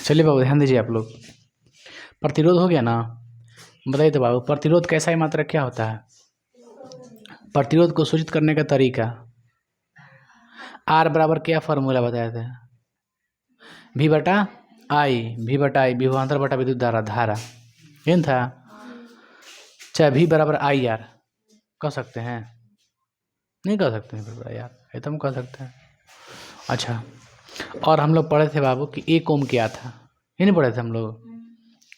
चलिए बाबू ध्यान दीजिए आप लोग। प्रतिरोध हो गया ना। बताइए तो बाबू, प्रतिरोध का SI मात्रक क्या होता है? प्रतिरोध को सूचित करने का तरीका। R बराबर क्या फॉर्मूला बताए थे? V बटा आई, विभवांतर बटा विद्युत धारा इन था। चाहे V बराबर IR कह सकते हैं? नहीं कह सकते हैं यार, ये तो हम कह सकते हैं। अच्छा, और हम लोग पढ़े थे बाबू कि 1 ओम क्या था, ये नहीं पढ़े थे हम लोग?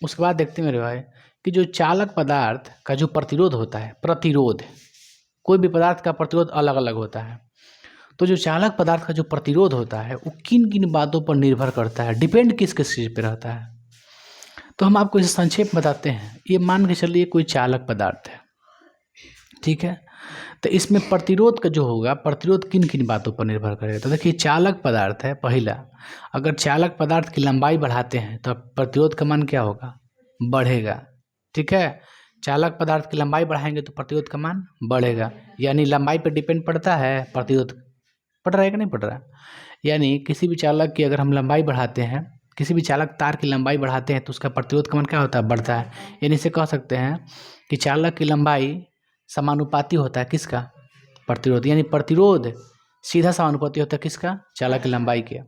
उसके बाद देखते मेरे भाई कि जो चालक पदार्थ का जो प्रतिरोध होता है, प्रतिरोध, कोई भी पदार्थ का प्रतिरोध अलग अलग होता है। तो जो चालक पदार्थ का जो प्रतिरोध होता है वो किन किन बातों पर निर्भर करता है, डिपेंड किस किस चीज़ पे रहता है? तो हम आपको इसे संक्षेप में बताते हैं। ये मान के चलिए कोई चालक पदार्थ है, ठीक है। तो इसमें प्रतिरोध का जो होगा, प्रतिरोध किन किन बातों पर निर्भर करेगा? तो देखिए चालक पदार्थ है पहला, अगर चालक पदार्थ की लंबाई बढ़ाते हैं तो प्रतिरोध का मान क्या होगा? बढ़ेगा, ठीक है। चालक पदार्थ की लंबाई बढ़ाएंगे तो प्रतिरोध का मान बढ़ेगा, यानी लंबाई पर डिपेंड पड़ता है प्रतिरोध। पड़ रहा है कि नहीं पड़ रहा? यानी किसी भी चालक की अगर हम लंबाई बढ़ाते हैं, किसी भी चालक तार की लंबाई बढ़ाते हैं तो उसका प्रतिरोध का मान क्या होता है? बढ़ता है। यानी इसे कह सकते हैं कि चालक की लंबाई समानुपाती होता है किसका? प्रतिरोध। यानी प्रतिरोध सीधा समानुपाती होता है किसका? चालक की लंबाई के।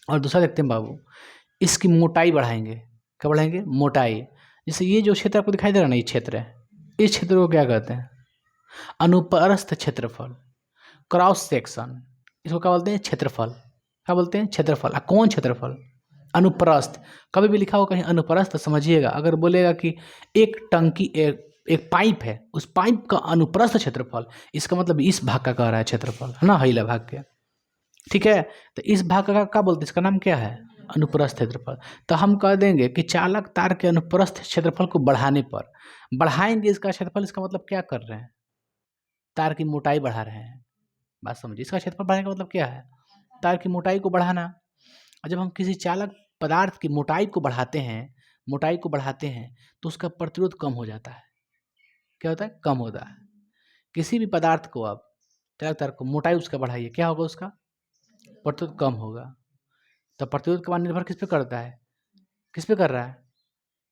और दूसरा देखते हैं बाबू, इसकी मोटाई बढ़ाएंगे। क्या बढ़ाएंगे? मोटाई। जैसे ये जो क्षेत्र आपको दिखाई दे रहा है ना, ये क्षेत्र है, इस क्षेत्र को क्या कहते हैं? अनुप्रस्थ क्षेत्रफल, क्रॉस सेक्शन, इसको क्या बोलते हैं? क्षेत्रफल। क्या बोलते हैं? क्षेत्रफल। कौन क्षेत्रफल? अनुप्रस्थ। कभी भी लिखा हो कहीं अनुप्रस्थ समझिएगा। अगर बोलेगा कि एक टंकी, एक पाइप है, उस पाइप का अनुप्रस्थ क्षेत्रफल, इसका मतलब इस भाग का कह रहा है क्षेत्रफल, है ना, हिला भाग के, ठीक है। तो इस भाग का क्या बोलते हैं? इसका नाम क्या है? अनुप्रस्थ क्षेत्रफल। तो हम कह देंगे कि चालक तार के अनुप्रस्थ क्षेत्रफल को बढ़ाने पर, बढ़ाएंगे इसका क्षेत्रफल, इसका मतलब क्या कर रहे हैं? तार की मोटाई बढ़ा रहे हैं। बात समझिए, इसका क्षेत्रफल बढ़ाने का मतलब क्या है? तार की मोटाई को बढ़ाना। और जब हम किसी चालक पदार्थ की मोटाई को बढ़ाते हैं, तो उसका प्रतिरोध कम हो जाता है। क्या होता है? कम होता है। किसी भी पदार्थ को आप, चालक तार को मोटाई उसका बढ़ाइए, क्या होगा? उसका प्रतिरोध कम होगा। तो प्रतिरोध का मान निर्भर किस पे करता है? किस पे कर रहा है?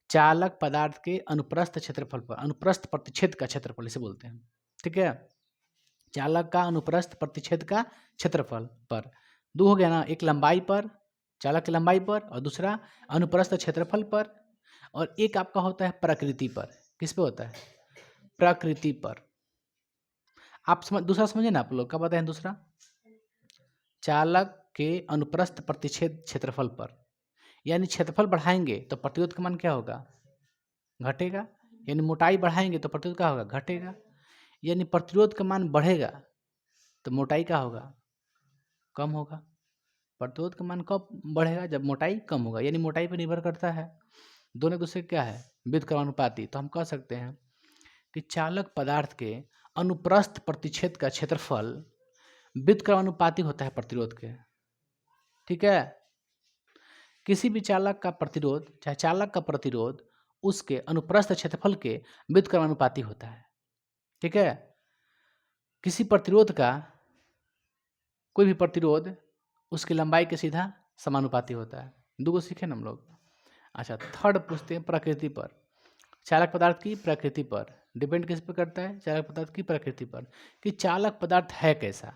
चालक पदार्थ के अनुप्रस्थ क्षेत्रफल पर, अनुप्रस्थ प्रतिच्छेद का क्षेत्रफल इसे बोलते हैं, ठीक है। चालक का अनुप्रस्थ प्रतिच्छेद का क्षेत्रफल पर। दो हो गया ना, एक लंबाई पर, चालक की लंबाई पर, और दूसरा अनुप्रस्थ क्षेत्रफल पर, और एक आपका होता है प्रकृति पर। किस पे होता है? प्रकृति पर। आप समझ, दूसरा समझे ना आप लोग, क्या बताएं दूसरा? चालक के अनुप्रस्थ प्रतिच्छेद क्षेत्रफल पर, यानी क्षेत्रफल बढ़ाएंगे तो प्रतिरोध का मान क्या होगा? घटेगा। यानी मोटाई बढ़ाएंगे तो प्रतिरोध क्या होगा? घटेगा। यानी प्रतिरोध का मान बढ़ेगा तो मोटाई क्या होगा? कम होगा। प्रतिरोध का मान कब बढ़ेगा? जब मोटाई कम होगा। यानी मोटाई पर निर्भर करता है। दोनों दूसरे क्या है? व्युत्क्रमानुपाती। तो हम कह सकते हैं कि चालक पदार्थ के अनुप्रस्थ प्रतिच्छेद का क्षेत्रफल व्युत्क्रमानुपाती होता है प्रतिरोध के, ठीक है। किसी भी चालक का प्रतिरोध, चाहे चालक का प्रतिरोध, उसके अनुप्रस्थ क्षेत्रफल के व्युत्क्रमानुपाती होता है, ठीक है। किसी प्रतिरोध का, कोई भी प्रतिरोध उसकी लंबाई के सीधा समानुपाती होता है। दो सीखे ना हम लोग। अच्छा, थर्ड पूछते हैं प्रकृति पर। चालक पदार्थ की प्रकृति पर डिपेंड किस पर करता है? चालक पदार्थ की प्रकृति पर, कि चालक पदार्थ है कैसा।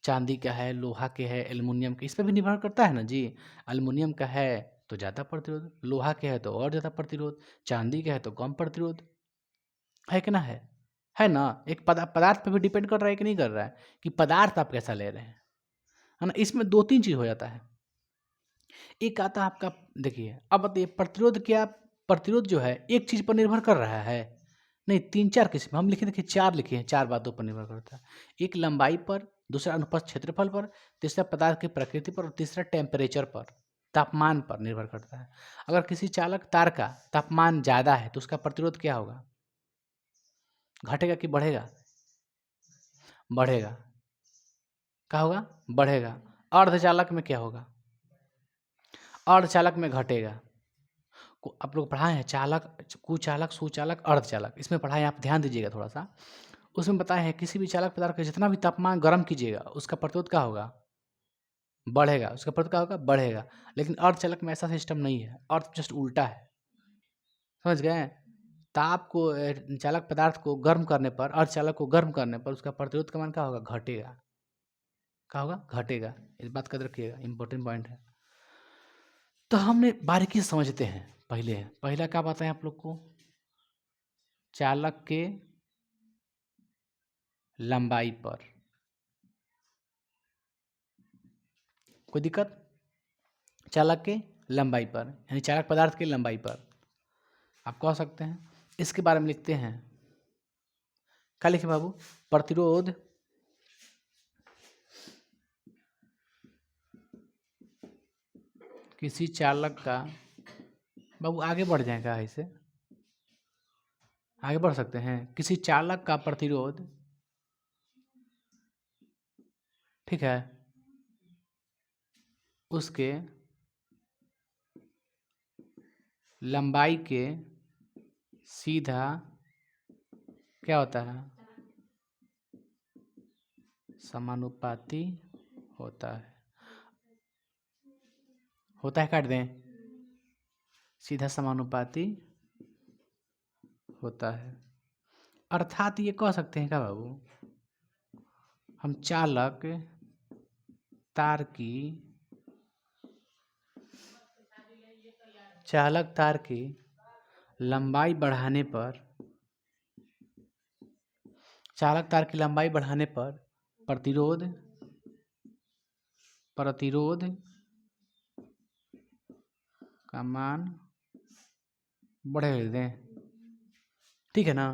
चांदी का है, लोहा के है, एल्युमिनियम के, इस पर भी निर्भर करता है ना जी। एल्युमिनियम का है तो ज़्यादा प्रतिरोध, लोहा के है तो और ज़्यादा प्रतिरोध, चांदी का है तो कम प्रतिरोध, है कि ना है ना। एक पदार्थ पे भी डिपेंड कर रहा है कि नहीं कर रहा है, कि पदार्थ आप कैसा ले रहे हैं, है ना। इसमें दो तीन चीज़ हो जाता है। एक आता है आपका, देखिए अब बताइए प्रतिरोध क्या, प्रतिरोध जो है एक चीज़ पर निर्भर कर रहा है? नहीं, तीन चार किस्म हम लिखे, देखिए चार लिखे हैं, चार बातों पर निर्भर करता है। एक लंबाई पर, दूसरा अनुप्रस्थ क्षेत्रफल पर, तीसरा पदार्थ की प्रकृति पर, और तीसरा टेम्परेचर पर, तापमान पर निर्भर करता है। अगर किसी चालक तार का तापमान ज़्यादा है तो उसका प्रतिरोध क्या होगा? घटेगा कि बढ़ेगा? बढ़ेगा। क्या होगा? बढ़ेगा। अर्धचालक में क्या होगा? अर्धचालक में घटेगा। आप लोग पढ़ाए हैं चालक, कुचालक, सुचालक, अर्धचालक, इसमें पढ़ाए, आप ध्यान दीजिएगा थोड़ा सा। उसमें बताए हैं किसी भी चालक पदार्थ का जितना भी तापमान गर्म कीजिएगा उसका प्रतिरोध क्या होगा? बढ़ेगा, उसका प्रतिरोध क्या होगा, बढ़ेगा। लेकिन अर्धचालक में ऐसा सिस्टम नहीं है, अर्थ जस्ट उल्टा है, समझ गए। ताप को चालक पदार्थ को गर्म करने पर, अर्धचालक को गर्म करने पर उसका प्रतिरोध का मान क्या होगा, घटेगा। क्या होगा, घटेगा। इस बात का रखिएगा, इंपॉर्टेंट पॉइंट है। तो हमने बारीकी से समझते हैं। पहला क्या बताएं आप लोग को, चालक के लंबाई पर। कोई दिक्कत, चालक के लंबाई पर यानी चालक पदार्थ की लंबाई पर आप कह सकते हैं। इसके बारे में लिखते हैं, क्या लिखे बाबू, प्रतिरोध किसी चालक का, बाबू आगे बढ़ जाएगा, ऐसे आगे बढ़ सकते हैं। किसी चालक का प्रतिरोध, ठीक है, उसके लंबाई के सीधा क्या होता है, समानुपाती होता है। होता है, काट दें, सीधा समानुपाती होता है। अर्थात ये कह सकते हैं क्या बाबू, हम चालक तार की लंबाई बढ़ाने पर, चालक तार की लंबाई बढ़ाने पर प्रतिरोध का मान बढ़े दें, ठीक है ना।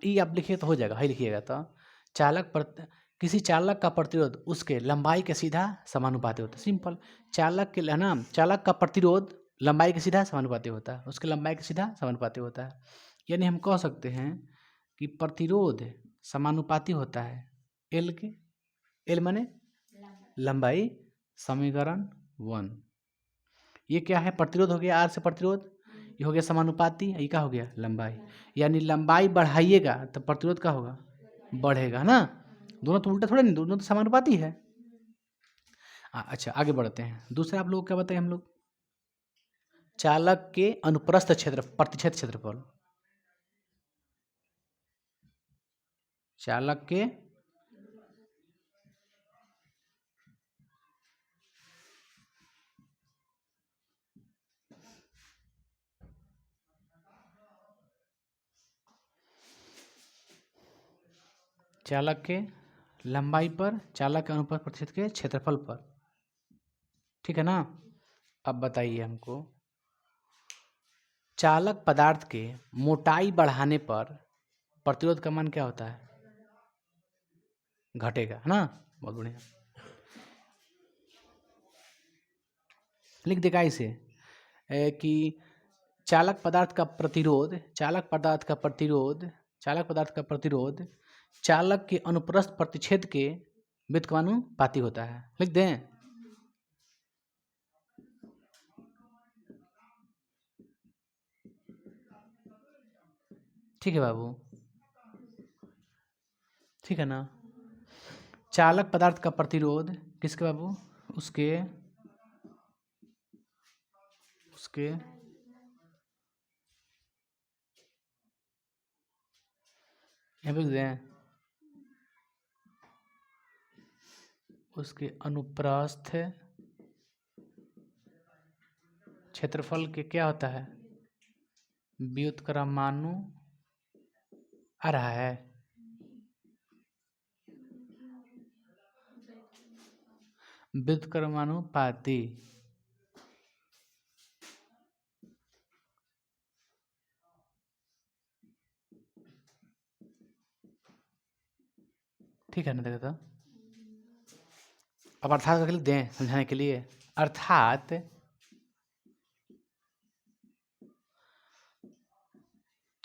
ये आप लिखिए तो हो जाएगा, है लिखिएगा तो किसी चालक का प्रतिरोध उसके लंबाई के सीधा समानुपाती होता है। सिंपल, चालक के है ना, चालक का प्रतिरोध लंबाई के सीधा समानुपाती होता है, उसके लंबाई के सीधा समानुपाती होता है। यानी हम कह सकते हैं कि प्रतिरोध समानुपाती होता है एल के, एल माने लंबाई, समीकरण 1। ये क्या है, प्रतिरोध हो गया, आर से प्रतिरोध, ये हो गया समानुपाती, ये क्या हो गया, लंबाई। यानी लंबाई बढ़ाइएगा तो प्रतिरोध क्या होगा, बढ़ेगा ना। दोनों तो उल्टा थोड़ा नहीं, दोनों तो समानुपाती है। अच्छा आगे बढ़ते हैं। दूसरा आप लोग क्या बताएं, हम लोग चालक के अनुप्रस्थ क्षेत्र, प्रतिच्छेद क्षेत्रफल, चालक के चालक के लंबाई पर, चालक के अनुप्रस्थ प्रतिच्छेद के क्षेत्रफल पर, ठीक है ना। अब बताइए हमको, चालक पदार्थ के मोटाई बढ़ाने पर प्रतिरोध का मान क्या होता है, घटेगा, है ना। बहुत बढ़िया, लिख देगा इसे कि चालक पदार्थ का प्रतिरोध, चालक के अनुप्रस्थ प्रतिच्छेद के व्युत्क्रमानुपाती होता है। लिख दें, ठीक है बाबू, ठीक है ना। चालक पदार्थ का प्रतिरोध किसके बाबू, उसके यहाँ पे दें, उसके अनुप्रस्थ क्षेत्रफल के क्या होता है, व्युत्क्रमानु आ रहा है, व्युत्क्रमानुपाती, ठीक है ना। देखो तो अब अर्थात लिख दें समझाने के लिए, अर्थात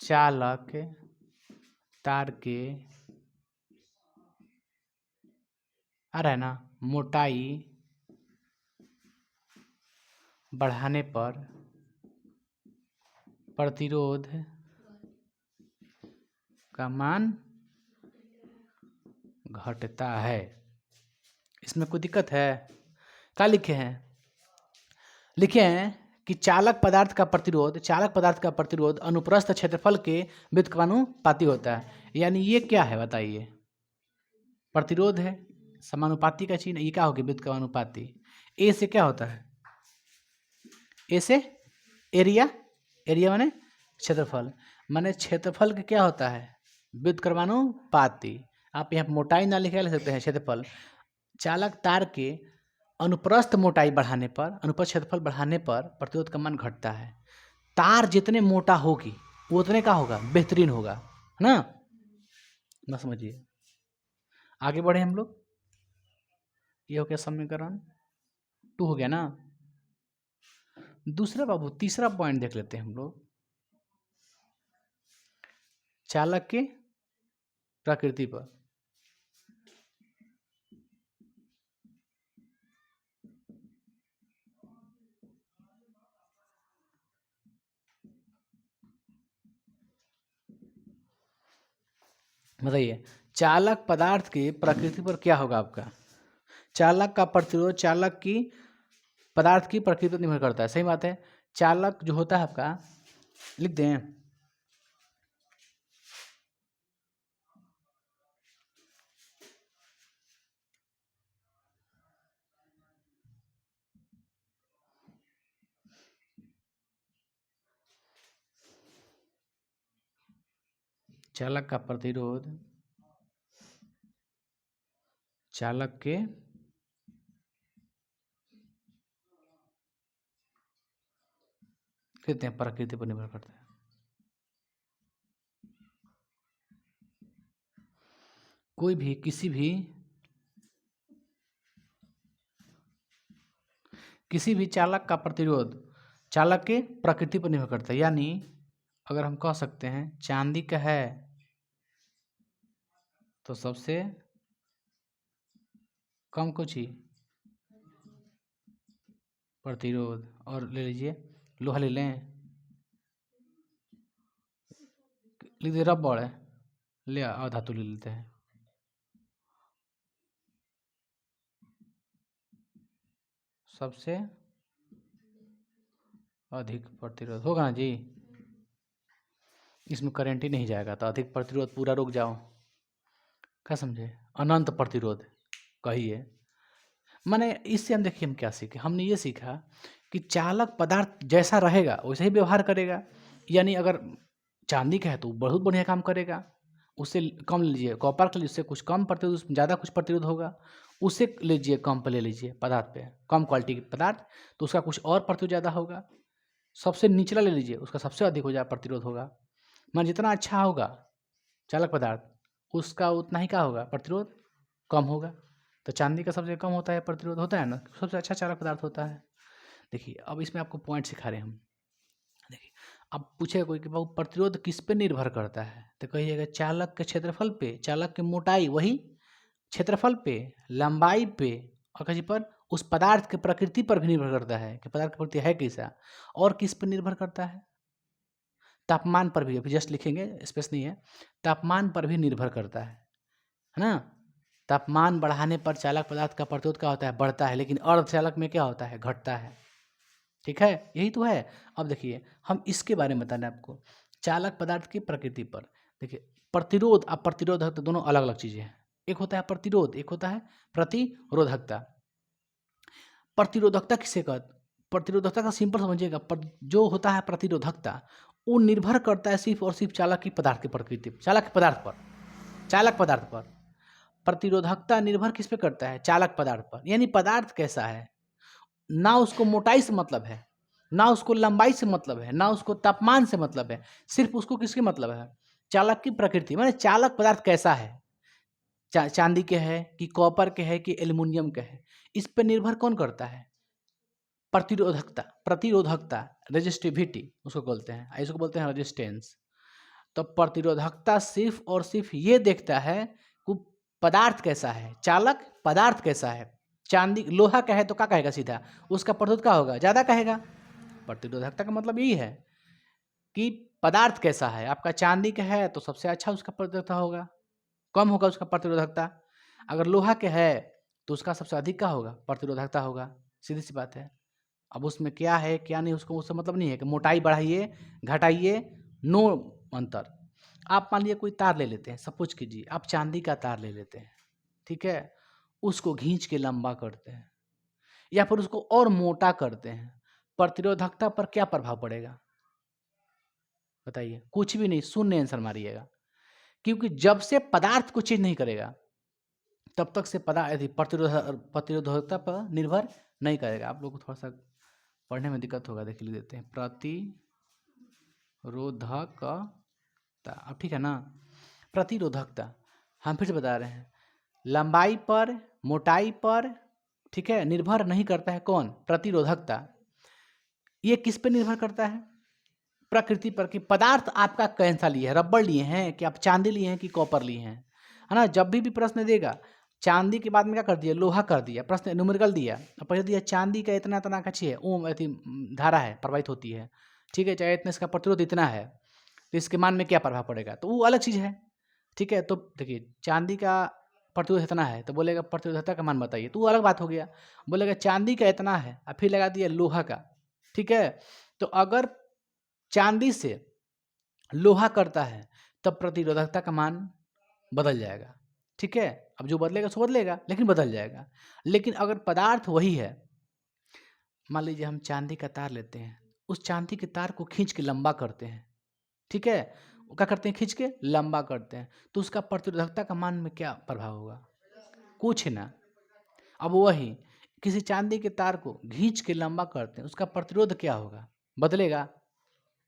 चालक तार के आ रहा है ना, मोटाई बढ़ाने पर प्रतिरोध का मान घटता है। इसमें कोई दिक्कत है, क्या लिखे हैं? लिखे हैं कि चालक पदार्थ का प्रतिरोध अनुप्रस्थ क्षेत्रफल के व्युत्क्रमानुपाती होता है। यानी ये क्या है बताइए? प्रतिरोध है, समानुपाती का चिन्ह, ये क्या होगी? व्युत्क्रमानुपाती। ए से क्या होता है? ए से एरिया, एरिया माने क्षेत्रफल, माने क्षेत्रफल का क्या होता है? व्युत्क्रमानुपाती। आप यहाँ मोटाई ना लिख सकते हैं, क्षेत्रफल। चालक तार के अनुप्रस्थ मोटाई बढ़ाने पर, अनुप्रस्थ क्षेत्रफल बढ़ाने पर प्रतिरोध का मान घटता है। तार जितने मोटा होगी वो उतने का होगा, बेहतरीन होगा, है ना? ना समझिए, आगे बढ़े हम लोग। ये हो गया समीकरण 2 हो गया ना। दूसरा बाबू तीसरा पॉइंट देख लेते हैं हम लोग, चालक के प्रकृति पर। बताइए, चालक पदार्थ की प्रकृति पर क्या होगा आपका? चालक का प्रतिरोध चालक की पदार्थ की प्रकृति पर निर्भर करता है। सही बात है। चालक जो होता है आपका, लिख दें, चालक का प्रतिरोध चालक के कहते हैं प्रकृति पर निर्भर करता है। कोई भी किसी भी चालक का प्रतिरोध चालक के प्रकृति पर निर्भर करता है। यानी अगर हम कह सकते हैं चांदी का है तो सबसे कम कुछ ही प्रतिरोध, और ले लीजिए लोहा ले लें, लिख दे रबड़ है, ले धातु ले लेते हैं, सबसे अधिक प्रतिरोध होगा ना जी। इसमें करंट ही नहीं जाएगा तो अधिक प्रतिरोध पूरा रुक जाओ, क्या समझे? अनंत प्रतिरोध कहिए। माने इससे हम देखिए हम क्या सीखे, हमने ये सीखा कि चालक पदार्थ जैसा रहेगा वैसे ही व्यवहार करेगा। यानी अगर चांदी का है तो बहुत बढ़िया काम करेगा, उससे कम लीजिए कॉपर का, उससे कुछ कम प्रतिरोध, उसमें ज़्यादा कुछ प्रतिरोध होगा। उससे लीजिए कम पे ले लीजिए पदार्थ पे, कम क्वालिटी के पदार्थ, तो उसका कुछ और प्रतिरोध ज़्यादा होगा। सबसे निचला ले लीजिए, उसका सबसे अधिक हो जाए प्रतिरोध होगा। मान जितना अच्छा होगा चालक पदार्थ, उसका उतना ही क्या होगा? प्रतिरोध कम होगा। तो चांदी का सबसे कम होता है प्रतिरोध, होता है ना, सबसे अच्छा चालक पदार्थ होता है। देखिए अब इसमें आपको पॉइंट सिखा रहे हैं हम। देखिए अब पूछेगा कोई कि बाबू प्रतिरोध किस पे निर्भर करता है, तो कहिएगा चालक के क्षेत्रफल पे, चालक की मोटाई वही क्षेत्रफल पे, लंबाई पे, और कहीं पर उस पदार्थ के प्रकृति पर भी निर्भर करता है कि पदार्थ की प्रकृति है कैसा। और किस पर निर्भर करता है? तापमान पर भी, अभी जस्ट लिखेंगे, स्पेस नहीं है, तापमान पर भी निर्भर करता है ना। तापमान बढ़ाने पर चालक पदार्थ का प्रतिरोध क्या होता है? बढ़ता है, लेकिन अर्धचालक में क्या होता है? घटता है। ठीक है, यही तो है। अब देखिए हम इसके बारे में बता रहे हैं आपको, चालक पदार्थ की प्रकृति पर। देखिए प्रतिरोध और प्रतिरोधकता दोनों अलग अलग चीजें हैं। एक होता है प्रतिरोध, एक होता है प्रतिरोधकता। प्रतिरोधकता किसे कहते? प्रतिरोधकता का सिंपल समझिएगा, जो होता है प्रतिरोधकता, वो निर्भर करता है सिर्फ और सिर्फ चालक की पदार्थ की प्रकृति, चालक के पदार्थ पर, चालक पदार्थ पर। प्रतिरोधकता निर्भर किस पे करता है? चालक पदार्थ पर। यानी पदार्थ कैसा है, ना उसको मोटाई से मतलब है, ना उसको लंबाई से मतलब है, ना उसको तापमान से मतलब है, सिर्फ उसको किसके मतलब है? चालक की प्रकृति, माने चालक पदार्थ कैसा है, चांदी के है कि कॉपर के है कि एल्युमिनियम के है, इस पर निर्भर कौन करता है? प्रतिरोधकता, प्रतिरोधकता, रेजिस्टिविटी उसको बोलते हैं, इसको बोलते हैं रेजिस्टेंस। तो प्रतिरोधकता सिर्फ और सिर्फ ये देखता है कि पदार्थ कैसा है, चालक पदार्थ कैसा है। चांदी लोहा का है तो क्या कहेगा? सीधा उसका प्रतिरोध क्या होगा? ज़्यादा कहेगा। प्रतिरोधकता का मतलब यही है कि पदार्थ कैसा है। आपका चांदी का है तो सबसे अच्छा उसका प्रतिरोधकता होगा, कम होगा उसका प्रतिरोधकता। अगर लोहा के है तो उसका सबसे अधिक का होगा? प्रतिरोधकता होगा। सीधी सी बात है। अब उसमें क्या है क्या नहीं उसको उससे मतलब नहीं है कि मोटाई बढ़ाइए घटाइए, नो अंतर। आप मान लीजिए कोई तार ले लेते हैं, सपोज कीजिए आप चांदी का तार ले लेते हैं, ठीक है, उसको खींच के लंबा करते हैं या फिर उसको और मोटा करते हैं, प्रतिरोधकता पर क्या प्रभाव पड़ेगा बताइए? कुछ भी नहीं, शून्य आंसर मारिएगा। क्योंकि जब से पदार्थ को चेंज नहीं करेगा तब तक से पदार्थ प्रतिरोधकता पर निर्भर नहीं करेगा। आप लोग को थोड़ा सा पढ़ने में दिक्कत होगा, देख लेते हैं। प्रतिरोधकता, अब ठीक है ना। प्रतिरोधकता हम फिर से बता रहे हैं, लंबाई पर मोटाई पर, ठीक है, निर्भर नहीं करता है। कौन? प्रतिरोधकता। ये किस पे निर्भर करता है? प्रकृति पर, कि पदार्थ आपका कैसा लिए है, रबड़ लिए हैं कि आप चांदी लिए हैं कि कॉपर लिए हैं, है ना। जब भी प्रश्न देगा चांदी के बाद में क्या कर दिया, लोहा कर दिया, प्रश्न न्यूमेरिकल दिया, पहले दिया चांदी का इतना इतना का है ओम धारा है प्रवाहित होती है, ठीक है, चाहे इतना इसका प्रतिरोध इतना है, तो इसके मान में क्या प्रभाव पड़ेगा, तो वो अलग चीज़ है, ठीक है। तो देखिए चांदी का प्रतिरोध इतना है तो बोलेगा प्रतिरोधकता का मान बताइए, तो वो अलग बात हो गया। बोलेगा चांदी का इतना है और फिर लगा दिया लोहा का, ठीक है। तो अगर चांदी से लोहा करता है तब प्रतिरोधकता का मान बदल जाएगा, ठीक है। अब जो बदलेगा सो बदलेगा लेकिन बदल जाएगा। लेकिन अगर पदार्थ वही है, मान लीजिए हम चांदी का तार लेते हैं, उस चांदी के तार को खींच के लंबा करते हैं, ठीक है, वो क्या करते हैं, खींच के लंबा करते हैं, तो उसका प्रतिरोधकता का मान में क्या प्रभाव होगा? कुछ ना। अब वही किसी चांदी के तार को खींच के लंबा करते हैं, उसका प्रतिरोध क्या होगा? बदलेगा?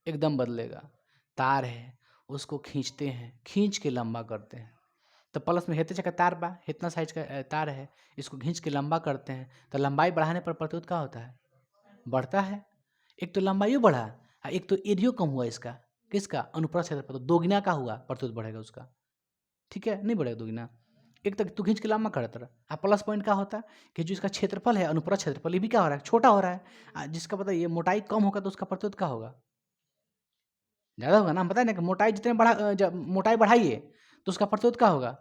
एकदम बदलेगा। तार है उसको खींचते हैं, खींच के लंबा करते हैं, तो प्लस में हेते का तार बा, इतना साइज का तार है, इसको खींच के लंबा करते हैं, तो लंबाई बढ़ाने पर प्रतिरोध क्या होता है? बढ़ता है। एक तो लंबाई बढ़ा और एक तो एरियो कम हुआ इसका, किसका? अनुप्रस्थ क्षेत्रफल, तो दोगुना का हुआ, प्रतिरोध बढ़ेगा उसका, ठीक है, नहीं बढ़ेगा दोगुना। एक तक तू खींच के लंबा करता रहा, प्लस पॉइंट क्या होता है कि जो इसका क्षेत्रफल है, अनुप्रस्थ क्षेत्रफल, ये भी क्या हो रहा है? छोटा हो रहा है। जिसका पता ये मोटाई कम होगा तो उसका प्रतिरोध क्या होगा? ज़्यादा होगा ना। हम बताए ना कि मोटाई जितने मोटाई बढ़ाइए तो उसका प्रतिरोध क्या होगा?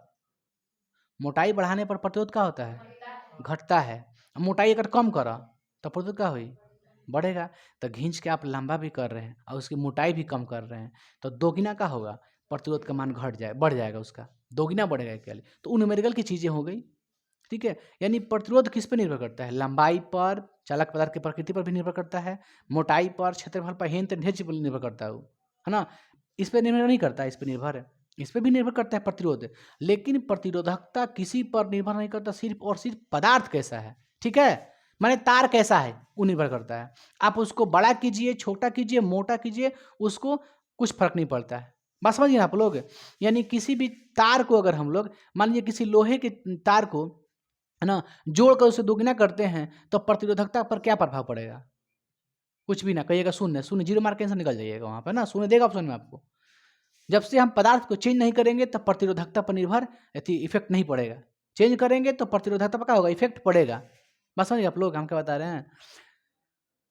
मोटाई बढ़ाने पर प्रतिरोध क्या होता है? घटता है। मोटाई अगर कम करा तो प्रतिरोध क्या हुई? बढ़ेगा। तो खींच के आप लंबा भी कर रहे हैं और उसकी मोटाई भी कम कर रहे हैं, तो दोगुना का होगा, प्रतिरोध का मान घट जाए, बढ़ जाएगा उसका, दोगुना बढ़ेगा एक्चुअली। तो उन न्यूमेरिकल की चीज़ें हो गई, ठीक है। यानी प्रतिरोध किस पे निर्भर करता है? लंबाई पर, चालक पदार्थ की प्रकृति पर भी निर्भर करता है, मोटाई पर, क्षेत्रफल पर, हेन ढेर चीज पर निर्भर करता है वो, है ना। इस पर निर्भर नहीं करता, इस पर निर्भर है, इस पर भी निर्भर करता है प्रतिरोध। लेकिन प्रतिरोधकता किसी पर निर्भर नहीं करता, सिर्फ और सिर्फ पदार्थ कैसा है, ठीक है, माने तार कैसा है वो निर्भर करता है। आप उसको बड़ा कीजिए, छोटा कीजिए, मोटा कीजिए, उसको कुछ फर्क नहीं पड़ता है। बस समझिए आप लोग। यानी किसी भी तार को अगर हम लोग मान लीजिए किसी लोहे के तार को, है ना, जोड़कर उसे दोगुना करते हैं तो प्रतिरोधकता पर क्या प्रभाव पड़ेगा? कुछ भी ना। कहिएगा शून्य, शून्य, जीरो मार्क से निकल जाइएगा वहाँ पर ना, शून्य देगा ऑप्शन में आपको। जब से हम पदार्थ को चेंज नहीं करेंगे तब प्रतिरोधकता पर निर्भर इफेक्ट नहीं पड़ेगा। चेंज करेंगे तो प्रतिरोधकता पर क्या होगा? इफेक्ट पड़ेगा। बस समझिए आप लोग हम क्या बता रहे हैं।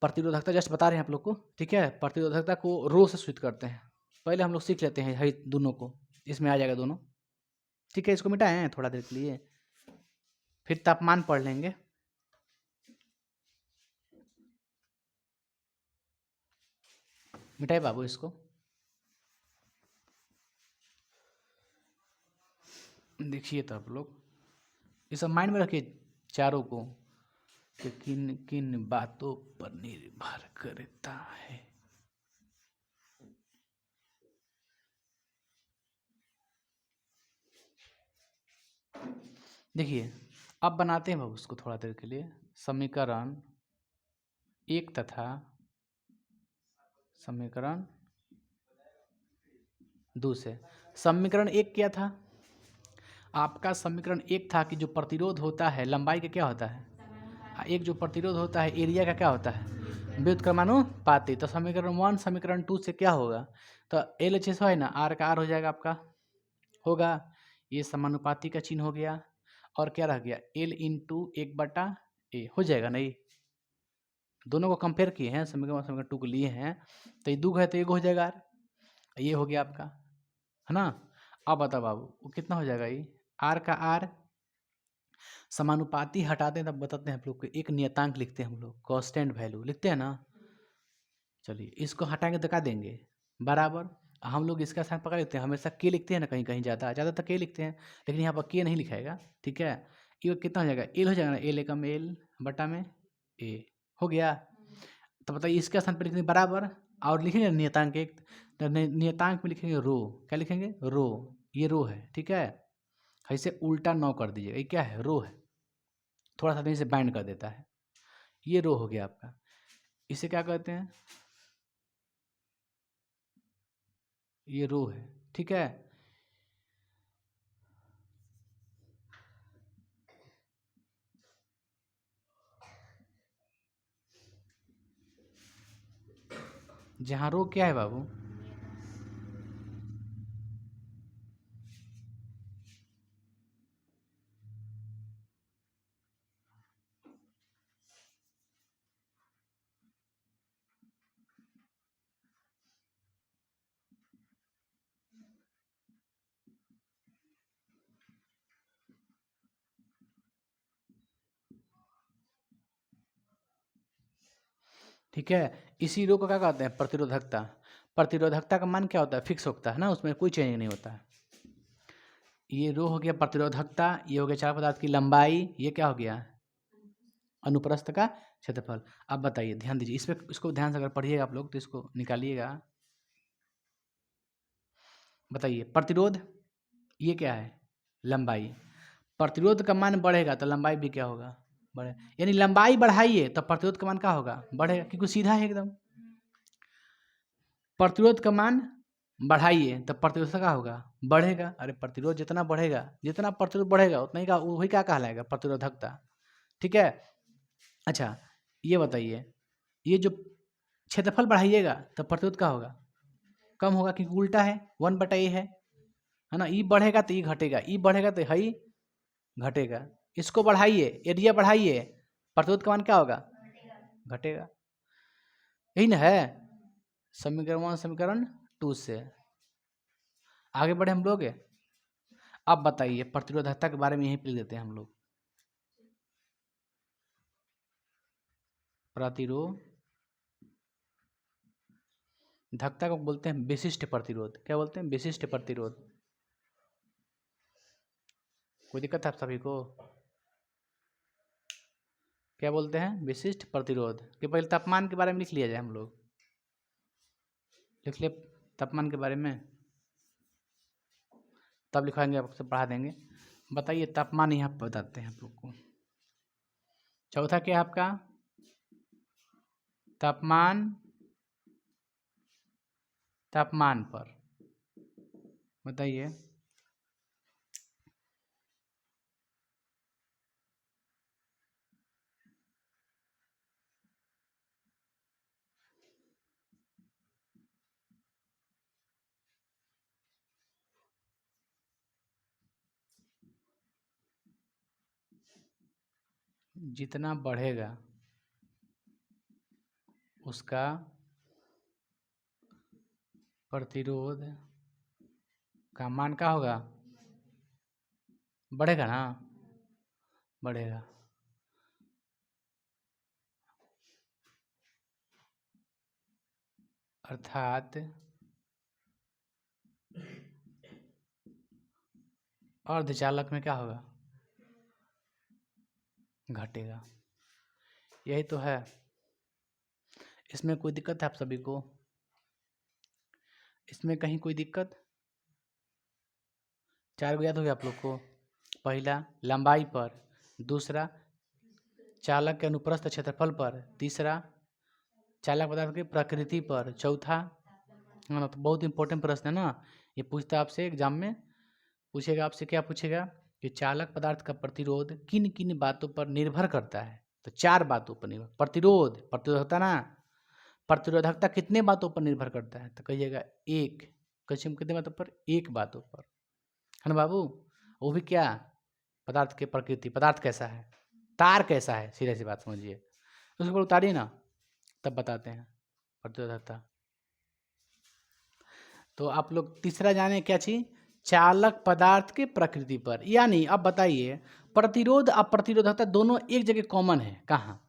प्रतिरोधकता जस्ट बता रहे हैं आप लोग को, ठीक है। प्रतिरोधकता को रो से सूचित करते हैं। पहले हम लोग सीख लेते हैं हई दोनों को, इसमें आ जाएगा दोनों, ठीक है। इसको मिटाएं थोड़ा देर के लिए, फिर तापमान पढ़ लेंगे। मिटाए बाबू इसको, देखिए तो आप लोग ये सब माइंड में रखिए चारों को, कि किन किन बातों पर निर्भर करता है। देखिए अब बनाते हैं बाबू उसको थोड़ा देर के लिए। समीकरण एक तथा समीकरण दो से। समीकरण एक क्या था आपका? समीकरण एक था कि जो प्रतिरोध होता है लंबाई का क्या होता है, एक जो प्रतिरोध होता है एरिया का क्या होता है, व्युत्क्रमानुपाती। तो समीकरण वन समीकरण टू से क्या होगा? तो एल एच एस है ना, आर का आर हो जाएगा आपका, होगा। ये समानुपाती का चिन्ह हो गया, और क्या रह गया? एल इंटू एक बटा ए हो जाएगा। नहीं, दोनों को कंपेयर किए हैं, समीकरण वन समीकरण टू को लिए हैं, तो ये दो है तो एक हो जाएगा, ये हो गया आपका, है ना। अब बताओ बाबू वो कितना हो जाएगा? ये आर का आर समानुपाती हटाते हैं तब बताते हैं हम लोग को एक नियतांक लिखते हैं हम लोग, कांस्टेंट वैल्यू लिखते हैं ना। चलिए इसको हटाएंगे तो क्या देंगे, बराबर। हम लोग इसका स्थान पकड़ लेते हैं, हमेशा के लिखते हैं ना, कहीं कहीं ज़्यादा तो के लिखते हैं, लेकिन यहाँ पर के नहीं लिखाएगा, ठीक है। ये कितना हो जाएगा, एल हो जाएगा ना, एल एकम एल बटा में ए हो गया। तो बताइए इसका स्थान पर लिखेंगे बराबर, और लिखेंगे नियतांक एक, तो नियतांक में लिखेंगे रो, क्या लिखेंगे रो, ये रो है, ठीक है। ऐसे उल्टा 9 कर दीजिएगा, ये क्या है, रो है, थोड़ा सा इसे बाइंड कर देता है, ये रो हो गया आपका। इसे क्या कहते हैं, ये रो है, ठीक है। जहाँ रो क्या है बाबू, ठीक है। इसी रो को क्या कहते हैं, प्रतिरोधकता। प्रतिरोधकता का मान क्या होता है, फिक्स होता है ना, उसमें कोई चेंज नहीं होता है। ये रो हो गया प्रतिरोधकता, ये हो गया चार पदार्थ की लंबाई, ये क्या हो गया, अनुप्रस्थ का क्षेत्रफल। अब बताइए, ध्यान दीजिए इसमें, इसको ध्यान से अगर पढ़िएगा आप लोग तो इसको निकालिएगा। बताइए प्रतिरोध, ये क्या है, लंबाई। प्रतिरोध का मान बढ़ेगा तो लंबाई भी क्या होगा, बढ़े, यानी लंबाई बढ़ाइए तो प्रतिरोध का मान क्या होगा, बढ़ेगा, क्योंकि सीधा है एकदम। प्रतिरोध का मान बढ़ाइए तो प्रतिरोध का होगा, बढ़ेगा। अरे प्रतिरोध जितना बढ़ेगा, जितना प्रतिरोध बढ़ेगा उतना ही का वही क्या कहलाएगा, प्रतिरोधकता, ठीक है। अच्छा ये बताइए, ये जो क्षेत्रफल बढ़ाइएगा तो प्रतिरोध का होगा, कम होगा, क्योंकि उल्टा है, 1/a है ना। ई बढ़ेगा तो ई घटेगा, ई बढ़ेगा तो हई घटेगा। इसको बढ़ाइए, एरिया बढ़ाइए, प्रतिरोध का मान क्या होगा, घटेगा। यही ना है समीकरण 1 समीकरण 2 से। आगे बढ़े हम लोग। अब बताइए प्रतिरोधकता के बारे में यही लिख देते हैं हम लोग। प्रतिरोधकता को बोलते हैं विशिष्ट प्रतिरोध। क्या बोलते हैं, विशिष्ट प्रतिरोध। कोई दिक्कत है आप सभी को, क्या बोलते हैं, विशिष्ट प्रतिरोध। कि पहले तापमान के बारे में लिख लिया जाए, हम लोग लिख लिए तापमान के बारे में, तब लिखाएंगे, आपसे पढ़ा देंगे। बताइए तापमान यहाँ पर बताते हैं आप लोग को। चौथा क्या है आपका, तापमान, तापमान पर बताइए। जितना बढ़ेगा उसका प्रतिरोध का मान क्या होगा, बढ़ेगा ना, बढ़ेगा। अर्थात अर्धचालक में क्या होगा, घटेगा। यही तो है, इसमें कोई दिक्कत है आप सभी को, इसमें कहीं कोई दिक्कत। 4 गो याद हो गया आप लोग को। पहला लंबाई पर, दूसरा चालक के अनुप्रस्थ क्षेत्रफल पर, तीसरा चालक पदार्थ की प्रकृति पर, चौथा, हाँ तो बहुत इंपॉर्टेंट प्रश्न है ना, ये पूछता है आपसे एग्जाम में, पूछेगा आपसे, क्या पूछेगा कि चालक पदार्थ का प्रतिरोध किन किन बातों पर निर्भर करता है। तो 4 बातों पर निर्भर, प्रतिरोध, प्रतिरोधकता ना, प्रतिरोधकता कितने बातों पर निर्भर करता है, तो कहिएगा एक, कितने बातों पर, एक बातों पर, है ना बाबू। वो भी क्या, पदार्थ की प्रकृति, पदार्थ कैसा है, तार कैसा है, सीधी सी बात समझिए, उसके ऊपर उतारिए ना, तब बताते हैं प्रतिरोधकता। तो आप लोग तीसरा जाने क्या चीज, चालक पदार्थ की प्रकृति पर। यानी अब बताइए प्रतिरोध और प्रतिरोधकता दोनों एक जगह कॉमन है। कहाँ?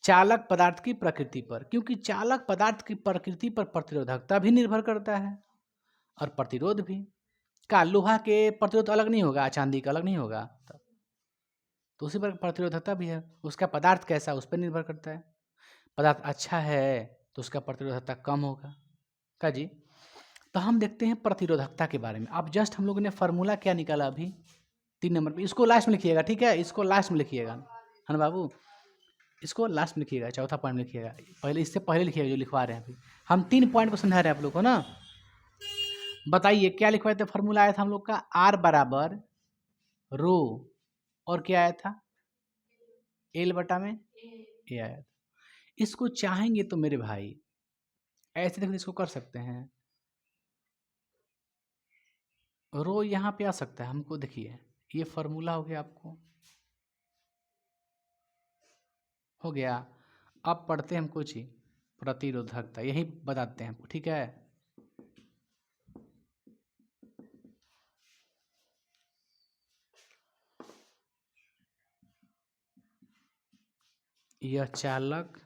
चालक पदार्थ की प्रकृति पर, क्योंकि चालक पदार्थ की प्रकृति पर प्रतिरोधकता भी निर्भर करता है और प्रतिरोध भी। का लोहा के प्रतिरोध अलग नहीं होगा, चांदी का अलग नहीं होगा, तो उसी पर प्रतिरोधकता भी है। उसका पदार्थ कैसा उस पर निर्भर करता है। पदार्थ अच्छा है तो उसका प्रतिरोधकता कम होगा। का जी? तो हम देखते हैं प्रतिरोधकता के बारे में। अब जस्ट हम लोगों ने फार्मूला क्या निकाला अभी 3 नंबर पे, इसको लास्ट में लिखिएगा, ठीक है? इसको लास्ट में लिखिएगा, है ना बाबू? इसको लास्ट में लिखिएगा, चौथा पॉइंट लिखिएगा, पहले इससे पहले लिखिएगा जो लिखवा रहे हैं अभी। हम 3 पॉइंट को समझा रहे हैं आप लोग को ना। बताइए क्या लिखवाए थे? फार्मूला आया था हम लोग का R बराबर रो, और क्या आया था? L बटा में A आया था। इसको चाहेंगे तो मेरे भाई ऐसे देखो, इसको कर सकते हैं। रो यहाँ पे आ सकता है हमको, देखिए ये फार्मूला हो गया, आपको हो गया। अब पढ़ते हैं हम कुछ ही प्रतिरोधकता, यही बताते हैं हमको, ठीक है? यह चालक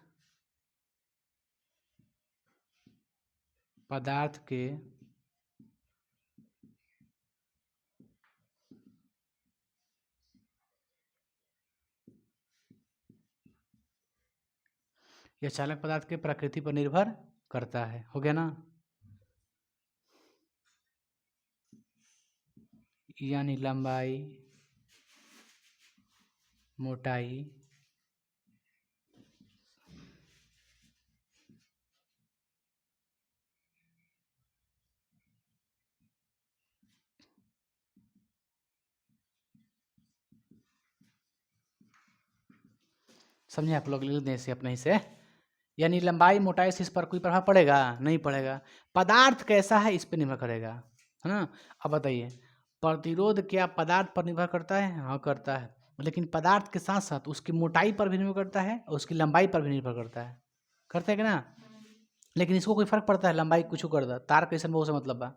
पदार्थ के यह चालक पदार्थ के प्रकृति पर निर्भर करता है। हो गया ना? यानी लंबाई, मोटाई, समझे आप लोग? लिख दें इसे अपने ही से। यानी लंबाई मोटाई से इस पर कोई प्रभाव पड़ेगा? नहीं पड़ेगा। पदार्थ कैसा है इस पर निर्भर करेगा, है ना? अब बताइए, प्रतिरोध क्या पदार्थ पर निर्भर करता है? हाँ करता है, लेकिन पदार्थ के साथ साथ उसकी मोटाई पर भी निर्भर करता है और उसकी लंबाई पर भी निर्भर करता है। करता है कि ना? लेकिन इसको कोई फर्क पड़ता है? लंबाई कुछ करता, तार कैसन बहुत से मतलब बा।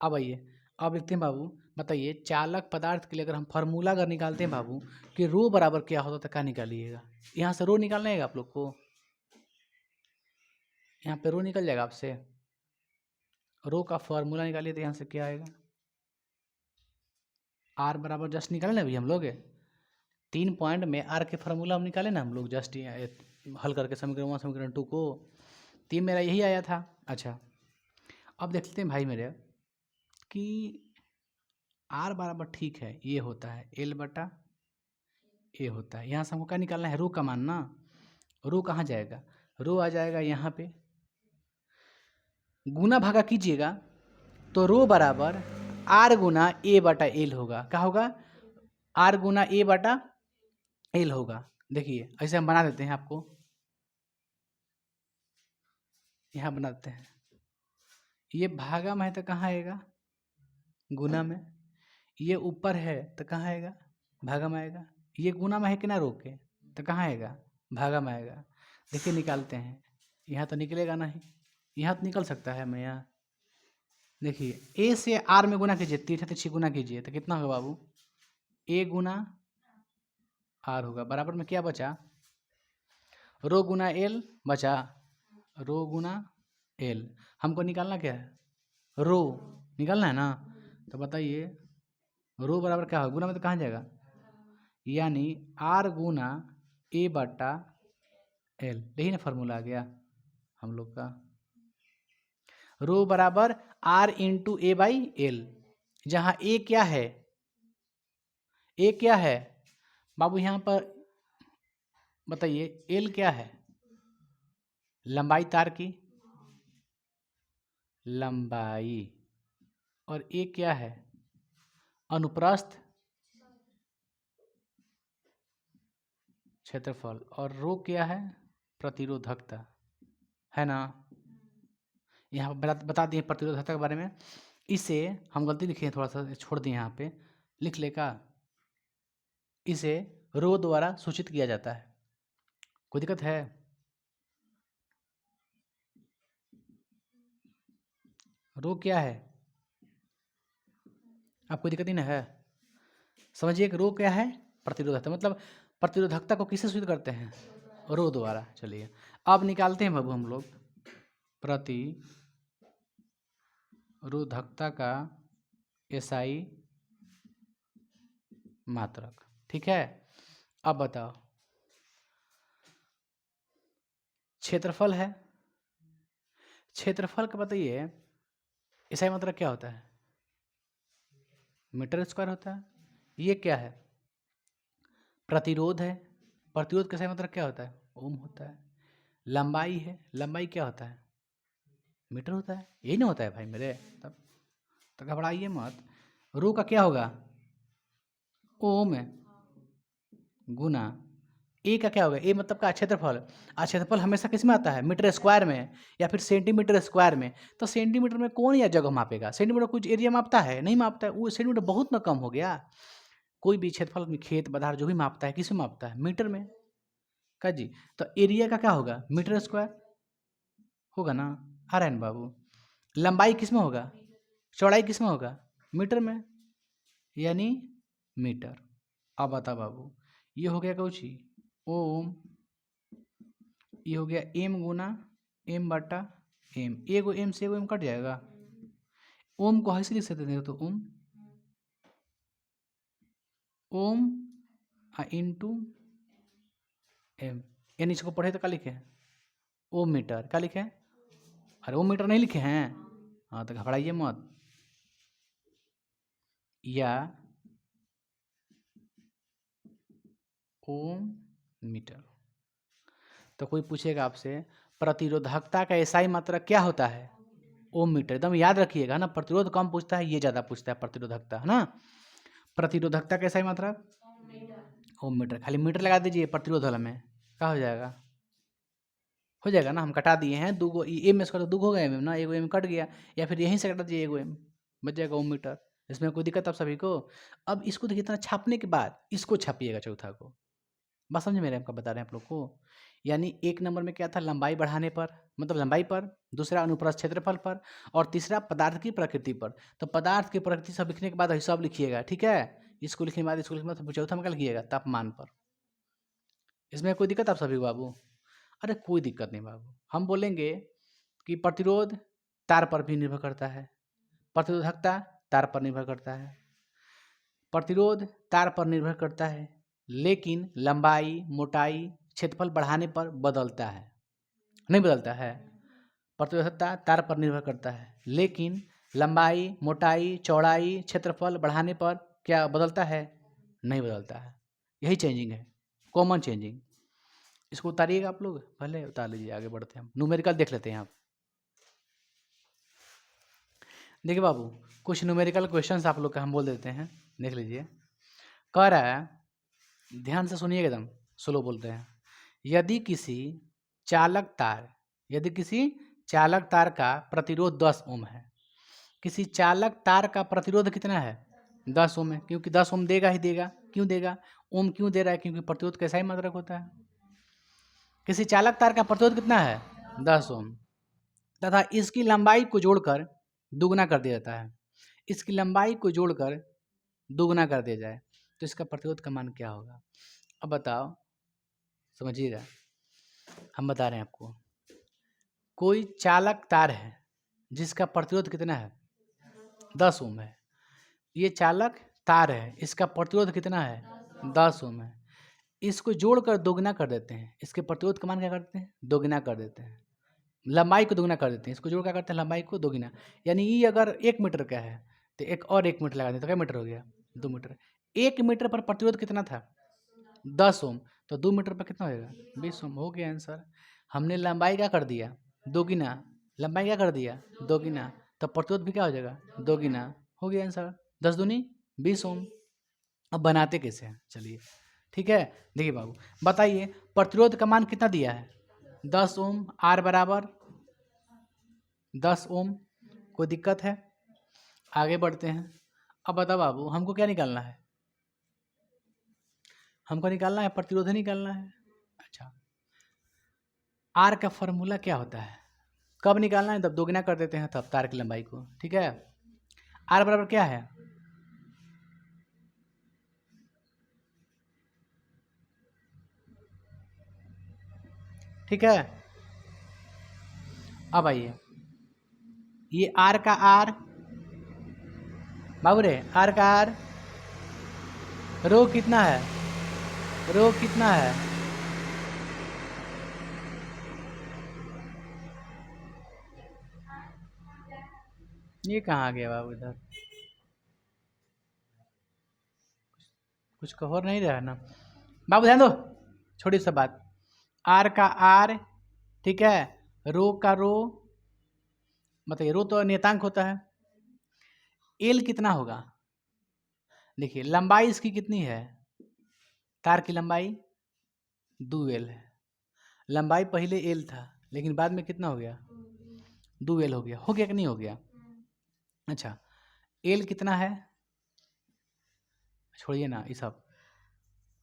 अब आइए, अब लिखते हैं बाबू, बताइए चालक पदार्थ के लिए अगर हम फार्मूला अगर निकालते हैं बाबू कि रो बराबर क्या होता तो क्या निकालिएगा? यहाँ से रो निकालना है आप लोग को, यहाँ पे रो निकल जाएगा आपसे। रो का फार्मूला निकालिए तो यहाँ से क्या आएगा? आर बराबर जस्ट निकाले ना अभी हम लोग 3 पॉइंट में आर के फार्मूला हम निकाले ना हम लोग, जस्ट हल करके समीकरण 1 समीकरण 2 को। 3 मेरा यही आया था। अच्छा, अब देख लेते हैं भाई मेरे कि आर बराबर ठीक है ये होता है एल बटा ए होता है। यहाँ से हमको क्या निकालना है? रो का मान ना। रो कहाँ जाएगा? रो आ जाएगा यहाँ पे, गुना भागा कीजिएगा तो रो बराबर आर गुना ए बटा एल होगा। क्या होगा? आर गुना ए बटा एल होगा। देखिए ऐसे हम बना देते हैं, आपको यहाँ बना देते हैं। ये भागा में है तो कहाँ आएगा? गुना में। ये ऊपर है तो कहाँ आएगा? भागा में आएगा। ये गुना में है कि ना रो के, तो कहाँ आएगा? भागा में आएगा। देखिए निकालते हैं, यहाँ तो निकलेगा नहीं, यहाँ तो निकल सकता है। मैं यहाँ देखिए ए से आर में गुना कीजिए, 3 गुना कीजिए तो कितना होगा बाबू? ए गुना आर होगा। बराबर में क्या बचा? रो गुना एल बचा, रो गुना एल। हमको निकालना क्या है? रो निकालना है ना। तो बताइए रो बराबर क्या होगा? गुना में तो कहाँ जाएगा? यानी आर गुना ए बटा एल, यही ना फार्मूला आ गया हम लोग का। रो बराबर R into A by L, जहाँ ए क्या है? ए क्या है बाबू यहाँ पर? बताइए एल क्या है? लंबाई तार की लंबाई। और ए क्या है? अनुप्रस्थ क्षेत्रफल। और रो क्या है? प्रतिरोधकता, है ना? यहाँ बता दिए प्रतिरोधकता के बारे में। इसे हम गलती लिखे हैं, थोड़ा सा छोड़ दिए यहाँ पे, लिख ले का। इसे रो द्वारा सूचित किया जाता है। कोई दिक्कत है? रो क्या है? आपको दिक्कत ही ना है? समझिए कि रो क्या है? प्रतिरोधकता मतलब प्रतिरोधकता को किससे सूचित करते हैं? रो द्वारा। चलिए अब निकालते हैं बाबू हम लोग प्रतिरोधकता का एसआई मात्रक। ठीक है, अब बताओ क्षेत्रफल है, क्षेत्रफल का बताइए एसआई मात्रक क्या होता है? मीटर स्क्वायर होता है। ये क्या है? प्रतिरोध है, प्रतिरोध का एसआई मात्रक क्या होता है? ओम होता है। लंबाई है, लंबाई क्या होता है? मीटर होता है। यही नहीं होता है भाई मेरे, तब तो घबराइए मत। रो का क्या होगा? ओम है गुना ए का क्या होगा? ए मतलब का क्षेत्रफल। क्षेत्रफल हमेशा किस में आता है? मीटर स्क्वायर में या फिर सेंटीमीटर स्क्वायर में। तो सेंटीमीटर में कौन या जगह मापेगा? सेंटीमीटर कुछ एरिया मापता है? नहीं मापता है। वो सेंटीमीटर बहुत ना कम हो गया। कोई भी क्षेत्रफल में खेत पदार्थ जो भी मापता है किस में मापता है? मीटर में का जी। तो एरिया का क्या होगा? मीटर स्क्वायर होगा ना। आ रहा है ना बाबू। लंबाई किस में होगा? चौड़ाई किस में होगा? मीटर में, यानी मीटर। अब बता बाबू, ये हो गया कौची ओम, ये हो गया एम गुना एम बटा एम। एगो एम से एगो एम कट जाएगा। ओम को ऐसे लिख सकते थे तो ओम ओम इंटू एम, यानी इसको पढ़े तो क्या लिखे? ओम मीटर। क्या लिखे? अरे ओम मीटर नहीं लिखे हैं? हाँ तो घबराइए मत। या ओम मीटर। तो कोई पूछेगा आपसे प्रतिरोधकता का एसआई मात्रक क्या होता है? ओम मीटर। एकदम याद रखिएगा ना, प्रतिरोध कम पूछता है, ये ज़्यादा पूछता है प्रतिरोधकता, है ना। प्रतिरोधकता का एसआई मात्रक ओम मीटर। खाली मीटर लगा दीजिए प्रतिरोध वाला में, क्या हो जाएगा? हो जाएगा ना। हम कटा दिए हैं दो गो एम में स्क्वायर, दो हो गया एम ना, एगो एम कट गया, या फिर यहीं से कटा दीजिए एगो एम, बच जाएगा ओम मीटर। इसमें कोई दिक्कत आप सभी को? अब इसको देखिए, इतना छापने के बाद इसको छापिएगा चौथा को। बस समझे मेरे, आपका बता रहे हैं आप लोग को। यानी एक नंबर में क्या था? लंबाई बढ़ाने पर, मतलब लंबाई पर। दूसरा अनुप्रस्थ क्षेत्रफल पर। और तीसरा पदार्थ की प्रकृति पर। तो पदार्थ की प्रकृति सब लिखने के बाद हिसाब लिखिएगा, ठीक है। इसको लिखने के बाद इसको लिखने के बाद चौथा में क्या लिखिएगा? तापमान पर। इसमें कोई दिक्कत आप सभी को बाबू? अरे कोई दिक्कत नहीं बाबू। हम बोलेंगे कि प्रतिरोध तार पर भी निर्भर करता है, प्रतिरोधकता तार पर निर्भर करता है, प्रतिरोध तार पर निर्भर करता है, लेकिन लंबाई मोटाई क्षेत्रफल बढ़ाने पर बदलता है, नहीं बदलता है। प्रतिरोधकता तार पर निर्भर करता है, लेकिन लंबाई मोटाई चौड़ाई क्षेत्रफल बढ़ाने पर क्या बदलता है? नहीं बदलता है। यही चेंजिंग है, कॉमन चेंजिंग। इसको उतारिएगा आप लोग, पहले उतार लीजिए, आगे बढ़ते हैं हम। न्यूमेरिकल देख लेते हैं आप। देखिए बाबू, कुछ न्यूमेरिकल क्वेश्चंस आप लोग का हम बोल देते हैं, देख लीजिए। कह रहा है, ध्यान से सुनिएगा, एकदम स्लो बोलते हैं। यदि किसी चालक तार का प्रतिरोध 10 ओम है। किसी चालक तार का प्रतिरोध कितना है? 10 ओम है, क्योंकि 10 ओम देगा ही देगा। क्यों देगा? ओम क्यों दे रहा है? क्योंकि प्रतिरोध कैसा ही मात्रक होता है। किसी चालक तार का प्रतिरोध कितना है? 10 ओम, तथा इसकी लंबाई को जोड़कर दुगना कर दिया जाता है। इसकी लंबाई को जोड़कर दुगना कर दिया जाए तो इसका प्रतिरोध का मान क्या होगा? अब बताओ, समझिएगा, हम बता रहे हैं आपको। कोई चालक तार है जिसका प्रतिरोध कितना है? 10 ओम है। ये चालक तार है, इसका प्रतिरोध कितना है? 10 ओम है। इसको जोड़कर दोगुना कर देते हैं, इसके प्रतिरोध का मान क्या करते हैं? दोगुना कर देते हैं। लंबाई को दोगुना कर देते हैं, इसको जोड़ क्या करते हैं? लंबाई को दोगुना। यानी ये अगर 1 मीटर का है तो एक और 1 मीटर लगा दें तो क्या मीटर हो गया? 2 मीटर। 1 मीटर पर प्रतिरोध कितना था? 10 ओम। तो 2 मीटर पर कितना होगा? 20 ओम। हो गया आंसर। हमने लंबाई क्या कर दिया? दोगुना। लंबाई क्या कर दिया? दोगुना। तो प्रतिरोध भी क्या हो जाएगा? दोगुना। हो गया आंसर। 10 दूनी 20 ओम। अब बनाते कैसे हैं, चलिए, ठीक है। देखिए बाबू, बताइए प्रतिरोध का मान कितना दिया है? 10 ओम। आर बराबर 10 ओम। कोई दिक्कत है? आगे बढ़ते हैं। अब बता बाबू, हमको क्या निकालना है? हमको निकालना है प्रतिरोध निकालना है। अच्छा, आर का फॉर्मूला क्या होता है? कब निकालना है? जब दोगुना कर देते हैं तब तार की लंबाई को, ठीक है। आर बराबर क्या है? ठीक है। अब आइए, ये आर का आर, बाबू रे आर का आर, रो कितना है, रो कितना है, ये कहाँ गया बाबू, इधर कुछ कहो नहीं रहा ना बाबू, ध्यान दो, छोटी सा बात। आर का आर, ठीक है, रो का रो, बताइए रो तो नियतांक होता है। एल कितना होगा, देखिए लंबाई इसकी कितनी है, तार की लंबाई 2L है। लंबाई पहले एल था लेकिन बाद में कितना हो गया, 2L हो गया कि नहीं हो गया। अच्छा एल कितना है, छोड़िए ना ये सब,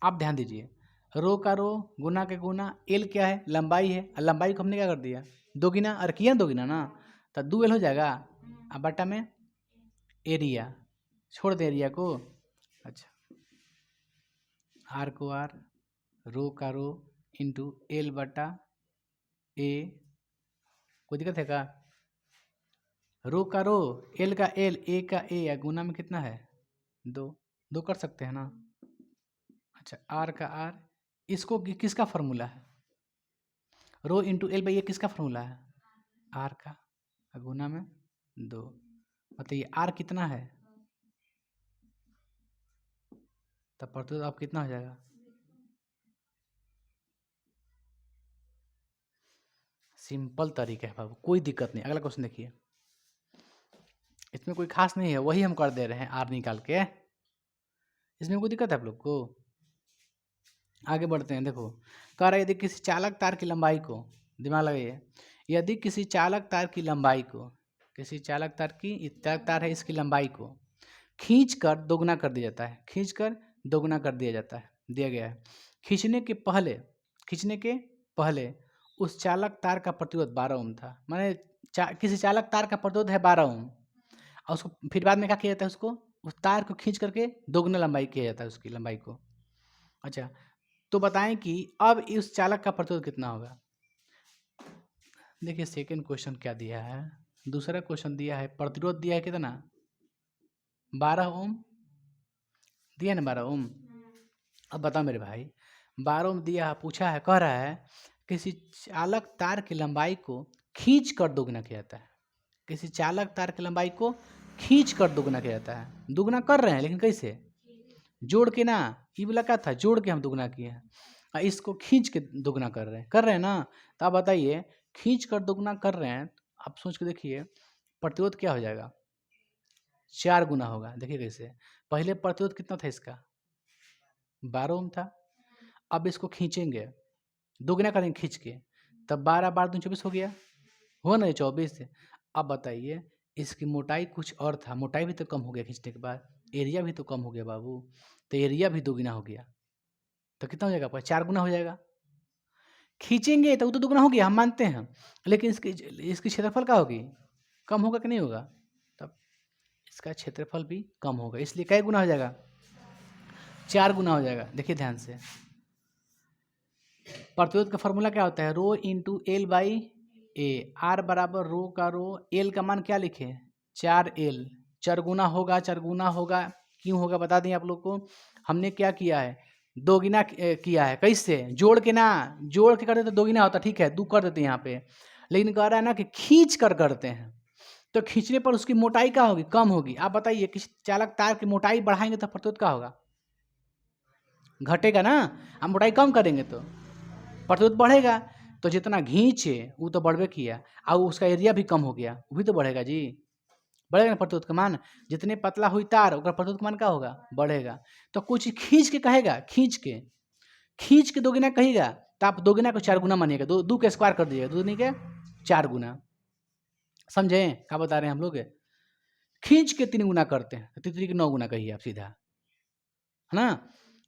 आप ध्यान दीजिए, रो का रो गुना के गुना, एल क्या है, लंबाई है, और लंबाई को हमने क्या कर दिया, दोगुना, और किया दोगुना ना, तो 2L हो जाएगा। अब बटा में एरिया, छोड़ दे एरिया को। अच्छा आर को आर, रो का रो इंटू एल बटा ए, कोई दिक्कत है का, रो का रो, एल का एल, ए का ए, या गुना में कितना है 2, 2 कर सकते हैं ना। अच्छा आर का आर, इसको किसका फॉर्मूला है, रो इंटू एल बाई ए किसका फॉर्मूला है, आर का, गुना में 2, बताइए आर कितना है, तब प्रतिरोध आप कितना हो जाएगा, सिंपल तरीका है बाबू, कोई दिक्कत नहीं। अगला क्वेश्चन देखिए, इसमें कोई खास नहीं है, वही हम कर दे रहे हैं आर निकाल के, इसमें कोई दिक्कत है आप लोग को। आगे बढ़ते हैं, देखो कह रहा है यदि किसी चालक तार की लंबाई को, दिमाग लगाइए, यदि किसी चालक तार की लंबाई को, किसी चालक तार की, चालक तार है इसकी लंबाई को खींच कर दोगुना कर दिया जाता है, खींच कर दोगुना कर दिया जाता है, दिया गया है, खींचने के पहले उस चालक तार का प्रतिरोध 12 ओम था, माने किसी चालक तार का प्रतिरोध है 12 ओम, और उसको फिर बाद में क्या किया जाता है, उसको उस तार को खींच करके दोगुना लंबाई किया जाता है उसकी लंबाई को। अच्छा तो बताएं कि अब इस चालक का प्रतिरोध कितना होगा। देखिए सेकंड क्वेश्चन क्या दिया है, दूसरा क्वेश्चन दिया है प्रतिरोध दिया है कितना 12 ओम, दिया ना 12 ओम। अब बताओ मेरे भाई, 12 ओम दिया है, पूछा है, कह रहा है किसी चालक तार की लंबाई को खींच कर दोगुना किया जाता है, किसी चालक तार की लंबाई को खींच कर दोगुना किया जाता है, दोगुना कर रहे हैं लेकिन कैसे, जोड़ के ना, ये वाला क्या था, जोड़ के हम दोगुना किए हैं, इसको खींच के दोगुना कर रहे हैं ना। तो आप बताइए खींच कर दोगुना कर रहे हैं, आप सोच के देखिए प्रतिरोध क्या हो जाएगा, 4 गुना होगा। देखिए कैसे, पहले प्रतिरोध कितना था इसका 12 ओम था, अब इसको खींचेंगे, दोगुना करेंगे खींच के, तब 12 12 दूनी 24 हो गया, हो ना 24। अब बताइए इसकी मोटाई कुछ और था, मोटाई भी तो कम हो गया खींचने के बाद, एरिया भी तो कम हो गया बाबू, तो एरिया भी दोगुना हो गया, तो कितना हो जाएगा पर 4 गुना हो जाएगा। खींचेंगे तो वो तो दोगुना हो गया, हम मानते हैं, लेकिन इसकी क्षेत्रफल क्या होगी, कम होगा कि नहीं होगा, तब इसका क्षेत्रफल भी कम होगा, इसलिए कै गुना हो जाएगा, 4 गुना हो जाएगा। देखिए ध्यान से, प्रतिरोध का फॉर्मूला क्या होता है, rho into L by A, R बराबर रो का रो, एल का मान क्या लिखे 4L, 4 गुना होगा, 4 गुना होगा, क्यों होगा बता दें आप लोग को, हमने क्या किया है दोगुना किया है, कैसे जोड़ के ना, जोड़ के करते तो दोगुना होता, ठीक है 2 कर देते हैं यहाँ पे, लेकिन कह रहा है ना कि खींच कर करते हैं, तो खींचने पर उसकी मोटाई क्या होगी, कम होगी। आप बताइए किसी चालक तार की मोटाई बढ़ाएंगे तो प्रतिरोध क्या होगा, घटेगा ना, हम मोटाई कम करेंगे तो प्रतिरोध बढ़ेगा, तो जितना घींचे वो तो बढ़वे किया, और उसका एरिया भी कम हो गया, वो भी तो बढ़ेगा जी, बढ़ेगा ना प्रतिरोध का मान, जितने पतला हुई तार उसका प्रतिरोध का मान क्या होगा, बढ़ेगा। तो कुछ खींच के कहेगा, खींच के दोगुना कहेगा, तो आप दोगुना को 4 गुना मानिएगा, दो के स्क्वायर कर दीजिएगा, 2 दूनी के 4 गुना, समझे क्या बता रहे हैं हम लोग, खींच के 3 गुना करते हैं तो 3 के 9 गुना कहिए आप सीधा, है ना,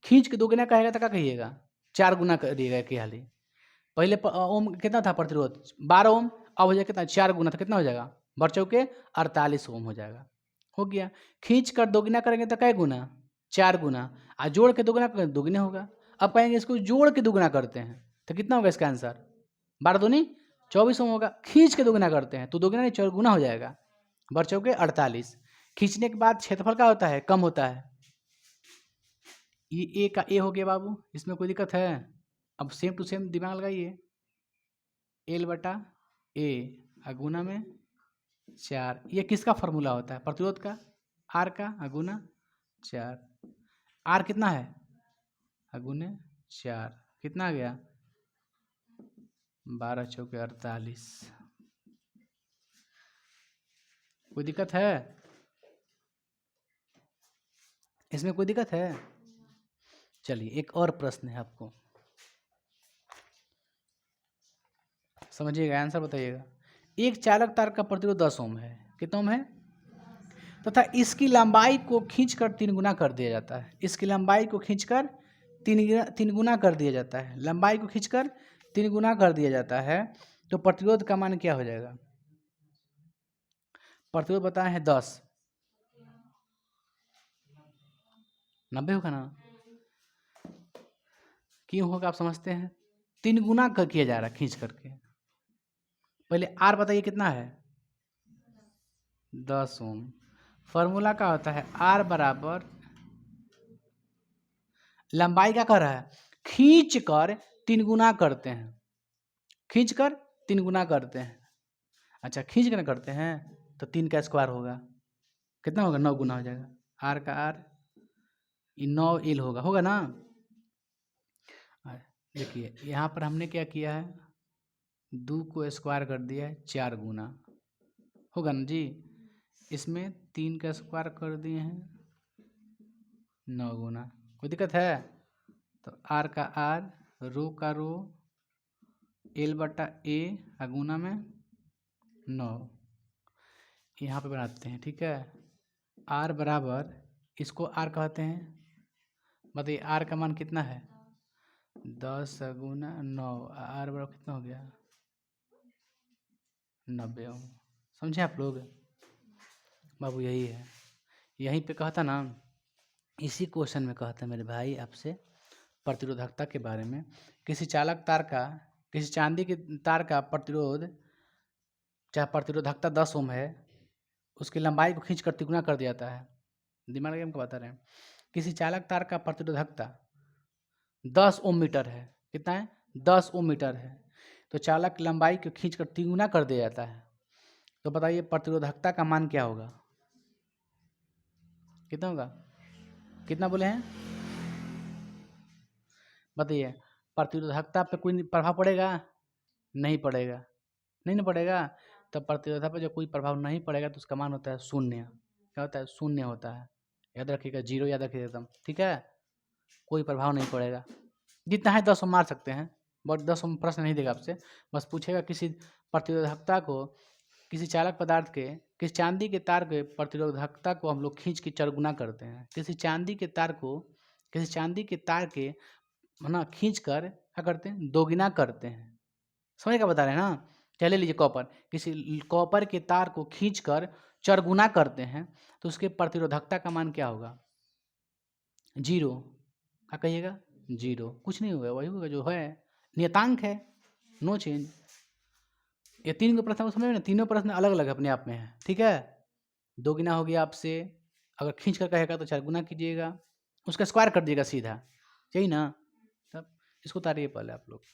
खींच के दोगुना कहेगा तो क्या कहिएगा 4 गुना करिएगा कि हाली, पहले ओम कितना था प्रतिरोध 12 ओम, अब हो जाएगा कितना 4 गुना, तो कितना हो जाएगा बढ़ चौके 48 ओम हो जाएगा, हो गया। खींच कर दोगुना करेंगे तो कै गुना 4 गुना, और जोड़ के दोगुना करेंगे दोगुना होगा। अब कहेंगे इसको जोड़ के दोगुना करते हैं तो कितना होगा इसका आंसर 12 दूनी 24 ओम होगा, खींच के दोगुना करते हैं तो दोगुना नहीं चौगुना हो जाएगा, बर चौके 48। खींचने के बाद क्षेत्रफल क्या होता है, कम होता है। ये ए का ए हो गया बाबू, इसमें कोई दिक्कत है? अब सेम टू सेम दिमाग लगाइए, एल बटा ए अगुना में 4, ये किसका फॉर्मूला होता है, प्रतिरोध का, आर का अगुना 4। आर कितना है, अगुने 4, कितना आ गया, 12 चौके 48। कोई दिक्कत है इसमें, कोई दिक्कत है? चलिए एक और प्रश्न है आपको, समझिएगा, आंसर बताइएगा। एक चालक तार का प्रतिरोध 10 ओम है, कितना ओम है, तथा इसकी लंबाई को खींचकर 3 गुना कर दिया जाता है। इसकी लंबाई को खींचकर 3 गुना कर दिया जाता है, लंबाई को खींचकर 3 गुना कर दिया जाता है, तो प्रतिरोध का मान क्या हो जाएगा? प्रतिरोध बताए हैं 10, 90 होगा ना, क्यों होगा आप समझते हैं, 3 गुना कर किया जा रहा है खींच करके। पहले आर बताइए कितना है, 10 ओम। फॉर्मूला क्या होता है, आर बराबर लंबाई क्या कर रहा है, खींच कर 3 गुना करते हैं, खींच कर 3 गुना करते हैं। अच्छा खींच कर करते हैं तो 3 का स्क्वायर होगा, कितना होगा, 9 गुना हो जाएगा, आर का आर 9 एल होगा ना। देखिए यहाँ पर हमने क्या किया है, 2 को स्क्वायर कर दिया है, 4 गुना होगा ना जी। इसमें 3 का स्क्वायर कर दिए हैं, 9 गुना। कोई दिक्कत है? तो आर का आर, रो का रो, एल बटा ए अगुना में 9, यहाँ पे बनाते हैं, ठीक है। आर बराबर, इसको आर कहते हैं, बताइए आर का मान कितना है, 10 गुना 9, आर बराबर कितना हो गया, 90 ओम। समझे आप लोग बाबू, यही है, यहीं पे कहता ना, इसी क्वेश्चन में कहता है मेरे भाई आपसे प्रतिरोधकता के बारे में। किसी चालक तार का, किसी चांदी के तार का प्रतिरोध, चाहे प्रतिरोधकता 10 ओम है, उसकी लंबाई को खींच कर तिगुना कर दिया जाता है। दिमाग लगा हमको बता रहे हैं, किसी चालक तार का प्रतिरोधकता 10 ओम मीटर है, कितना है, 10 ओम मीटर है, तो चालक लंबाई को खींच कर तिगुना कर दिया जाता है, तो बताइए प्रतिरोधकता का मान क्या होगा, कितना होगा, कितना बोले हैं, बताइए। प्रतिरोधकता पे कोई प्रभाव पड़ेगा, नहीं पड़ेगा, नहीं ना पड़ेगा, तब प्रतिरोधकता पे जब कोई प्रभाव नहीं पड़ेगा तो उसका मान होता है शून्य। क्या होता है, शून्य होता है, याद रखिएगा, 0 याद रखिएगा एकदम, ठीक है। कोई प्रभाव नहीं पड़ेगा, जितना है 10 मार सकते हैं, बट 10 प्रश्न नहीं देगा आपसे, बस पूछेगा किसी प्रतिरोधकता को, किसी चालक पदार्थ के, किसी चांदी के तार के प्रतिरोधकता को हम लोग खींच के 4 गुना करते हैं, किसी चांदी के तार को, किसी चांदी के तार के है ना खींच कर क्या करते हैं, 2 गुना करते हैं। समझ क्या बता रहे हैं ना। चले लीजिए कॉपर, किसी कॉपर के तार को खींच कर 4 गुना करते हैं, तो उसके प्रतिरोधकता का मान क्या होगा, 0। क्या कहिएगा, 0, कुछ नहीं होगा, वही होगा जो है, नियतांक है, नो चेंज। ये 3 प्रश्न समझ में ना, तीनों प्रश्न अलग अलग अपने आप में है, ठीक है। 2 गुना हो गया आपसे, अगर खींच कर कहेगा तो 4 गुना कीजिएगा, उसका स्क्वायर कर दिएगा सीधा, यही ना। तब इसको उतारिए पहले आप लोग।